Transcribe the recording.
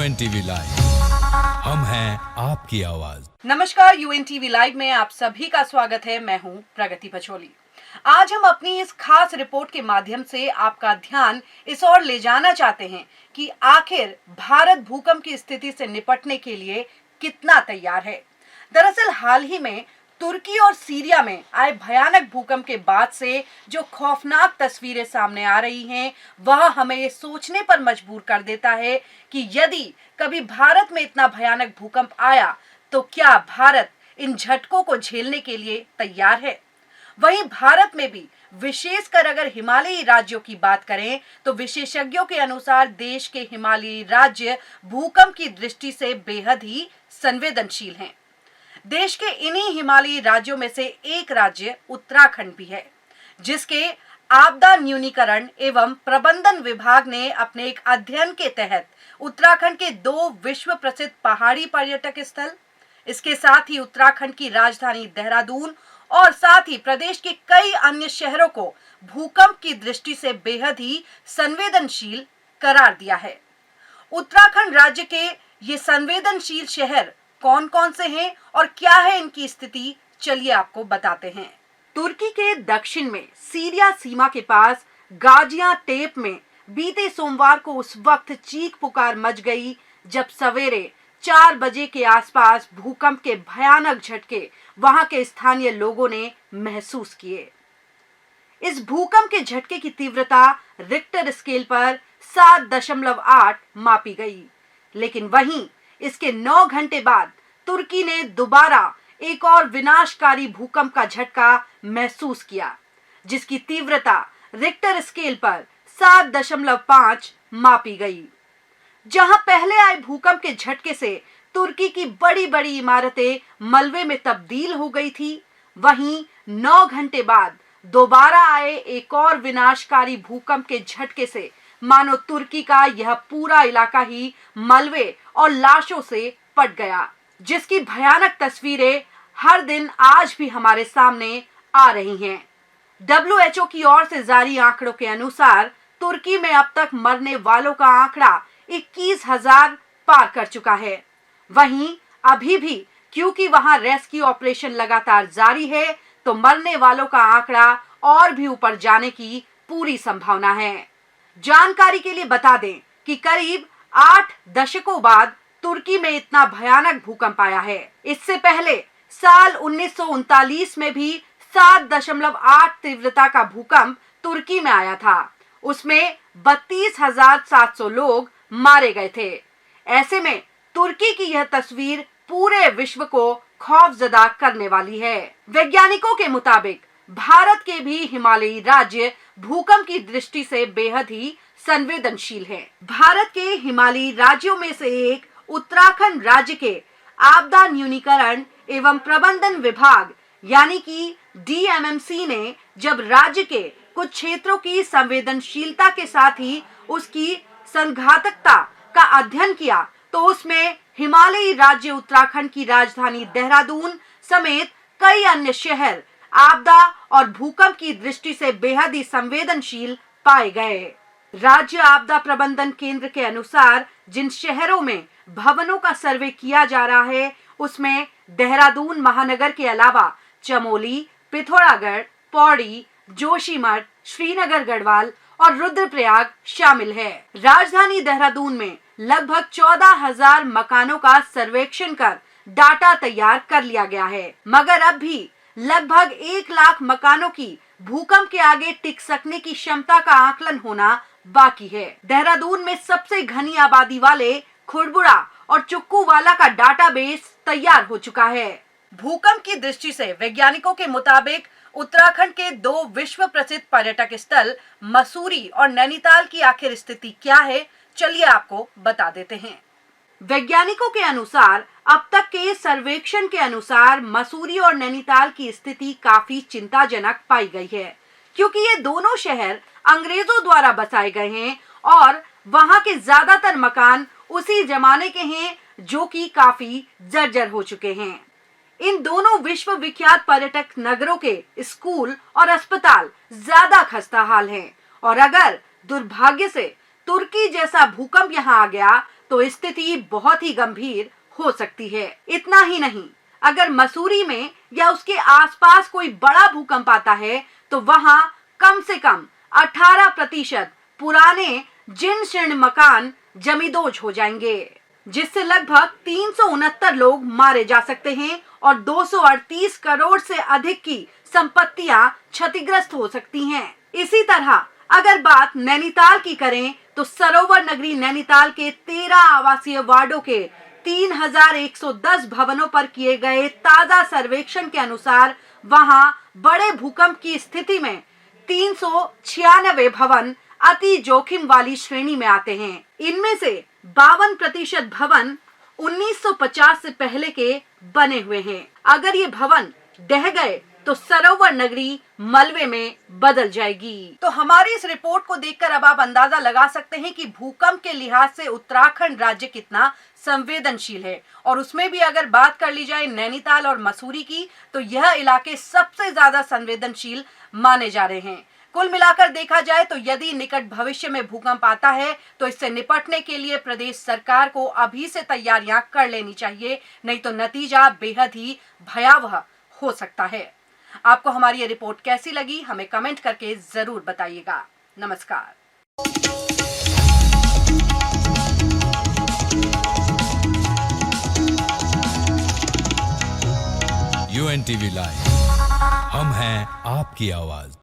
UNTV live, हम हैं आपकी आवाज। नमस्कार, UNTV लाइव में आप सभी का स्वागत है। मैं हूं प्रगति पचोली। आज हम अपनी इस खास रिपोर्ट के माध्यम से आपका ध्यान इस ओर ले जाना चाहते हैं कि आखिर भारत भूकंप की स्थिति से निपटने के लिए कितना तैयार है। दरअसल हाल ही में तुर्की और सीरिया में आए भयानक भूकंप के बाद से जो खौफनाक तस्वीरें सामने आ रही हैं, वह हमें ये सोचने पर मजबूर कर देता है कि यदि कभी भारत में इतना भयानक भूकंप आया तो क्या भारत इन झटकों को झेलने के लिए तैयार है। वहीं भारत में भी विशेषकर अगर हिमालयी राज्यों की बात करें तो विशेषज्ञों के अनुसार देश के हिमालयी राज्य भूकंप की दृष्टि से बेहद ही संवेदनशील हैं। देश के इन्हीं हिमालयी राज्यों में से एक राज्य उत्तराखंड भी है, जिसके आपदा न्यूनीकरण एवं प्रबंधन विभाग ने अपने एक अध्ययन के तहत उत्तराखंड के 2 विश्व प्रसिद्ध पहाड़ी पर्यटक स्थल, इसके साथ ही उत्तराखंड की राजधानी देहरादून और साथ ही प्रदेश के कई अन्य शहरों को भूकंप की दृष्टि से बेहद ही संवेदनशील करार दिया है। उत्तराखंड राज्य के ये संवेदनशील शहर कौन कौन से हैं और क्या है इनकी स्थिति, चलिए आपको बताते हैं। तुर्की के दक्षिण में सीरिया सीमा के पास गाजियाटेप में बीते सोमवार को उस वक्त चीख पुकार मच गई जब सवेरे 4 बजे के आसपास भूकंप के भयानक झटके वहां के स्थानीय लोगों ने महसूस किए। इस भूकंप के झटके की तीव्रता रिक्टर स्केल पर 7.8 मापी गई, लेकिन वहीं इसके 9 घंटे बाद तुर्की ने दोबारा एक और विनाशकारी भूकंप का झटका महसूस किया, जिसकी तीव्रता रिक्टर स्केल पर 7.5 मापी गई। जहां पहले आए भूकंप के झटके से तुर्की की बड़ी बड़ी इमारतें मलबे में तब्दील हो गई थी, वहीं 9 घंटे बाद दोबारा आए एक और विनाशकारी भूकंप के झटके से मानो तुर्की का यह पूरा इलाका ही मलबे और लाशों से पट गया, जिसकी भयानक तस्वीरें हर दिन आज भी हमारे सामने आ रही हैं। WHO की ओर से जारी आंकड़ों के अनुसार तुर्की में अब तक मरने वालों का आंकड़ा 21,000 पार कर चुका है। वहीं अभी भी क्योंकि वहां रेस्क्यू ऑपरेशन लगातार जारी है, तो मरने वालों का आंकड़ा और भी ऊपर जाने की पूरी संभावना है। जानकारी के लिए बता दें कि करीब 8 दशकों बाद तुर्की में इतना भयानक भूकंप आया है। इससे पहले साल 1939 में भी 7.8 तीव्रता का भूकंप तुर्की में आया था। उसमें 32,700 लोग मारे गए थे। ऐसे में तुर्की की यह तस्वीर पूरे विश्व को खौफजदा करने वाली है। वैज्ञानिकों के मुताबिक भारत के भी हिमालयी राज्य भूकंप की दृष्टि से बेहद ही संवेदनशील है। भारत के हिमालयी राज्यों में से एक उत्तराखंड राज्य के आपदा न्यूनीकरण एवं प्रबंधन विभाग यानी कि DMMC ने जब राज्य के कुछ क्षेत्रों की संवेदनशीलता के साथ ही उसकी संघातकता का अध्ययन किया, तो उसमें हिमालयी राज्य उत्तराखंड की राजधानी देहरादून समेत कई अन्य शहर आपदा और भूकंप की दृष्टि से बेहद ही संवेदनशील पाए गए। राज्य आपदा प्रबंधन केंद्र के अनुसार जिन शहरों में भवनों का सर्वे किया जा रहा है, उसमें देहरादून महानगर के अलावा चमोली, पिथौरागढ़, पौड़ी, जोशीमठ, श्रीनगर गढ़वाल और रुद्रप्रयाग शामिल है। राजधानी देहरादून में लगभग 14,000 मकानों का सर्वेक्षण कर डाटा तैयार कर लिया गया है, मगर अब भी लगभग 1 लाख मकानों की भूकंप के आगे टिक सकने की क्षमता का आकलन होना बाकी है। देहरादून में सबसे घनी आबादी वाले खुड़बुड़ा और चुक्कूवाला का डाटाबेस तैयार हो चुका है। भूकंप की दृष्टि से वैज्ञानिकों के मुताबिक उत्तराखंड के 2 विश्व प्रसिद्ध पर्यटक स्थल मसूरी और नैनीताल की आखिर स्थिति क्या है, चलिए आपको बता देते हैं। वैज्ञानिकों के अनुसार अब तक के सर्वेक्षण के अनुसार मसूरी और नैनीताल की स्थिति काफी चिंताजनक पाई गई है, क्योंकि ये दोनों शहर अंग्रेजों द्वारा बसाए गए हैं और वहां के ज्यादातर मकान उसी जमाने के हैं जो कि काफी जर्जर हो चुके हैं। इन दोनों विश्व विख्यात पर्यटक नगरों के स्कूल और अस्पताल ज्यादा खस्ता हाल हैं और अगर दुर्भाग्य से तुर्की जैसा भूकंप यहाँ आ गया तो स्थिति बहुत ही गंभीर हो सकती है। इतना ही नहीं, अगर मसूरी में या उसके आसपास कोई बड़ा भूकंप आता है तो वहां कम से कम 18% पुराने जीर्ण शीर्ण मकान जमींदोज हो जाएंगे, जिससे लगभग 369 लोग मारे जा सकते हैं और 238 करोड़ से अधिक की संपत्तियां क्षतिग्रस्त हो सकती हैं। इसी तरह अगर बात नैनीताल की करें तो सरोवर नगरी नैनीताल के 13 आवासीय वार्डों के 3110 भवनों पर किए गए ताजा सर्वेक्षण के अनुसार वहां बड़े भूकंप की स्थिति में 396 भवन अति जोखिम वाली श्रेणी में आते हैं। इनमें से 52% भवन 1950 से पहले के बने हुए हैं। अगर ये भवन ढह गए तो सरोवर नगरी मलबे में बदल जाएगी। तो हमारी इस रिपोर्ट को देखकर अब आप अंदाजा लगा सकते हैं कि भूकंप के लिहाज से उत्तराखंड राज्य कितना संवेदनशील है। और उसमें भी अगर बात कर ली जाए नैनीताल और मसूरी की, तो यह इलाके सबसे ज्यादा संवेदनशील माने जा रहे हैं। कुल मिलाकर देखा जाए तो यदि निकट भविष्य में भूकंप आता है तो इससे निपटने के लिए प्रदेश सरकार को अभी से तैयारियां कर लेनी चाहिए, नहीं तो नतीजा बेहद ही भयावह हो सकता है। आपको हमारी ये रिपोर्ट कैसी लगी, हमें कमेंट करके जरूर बताइएगा। नमस्कार। UNTV लाइव, हम हैं आपकी आवाज।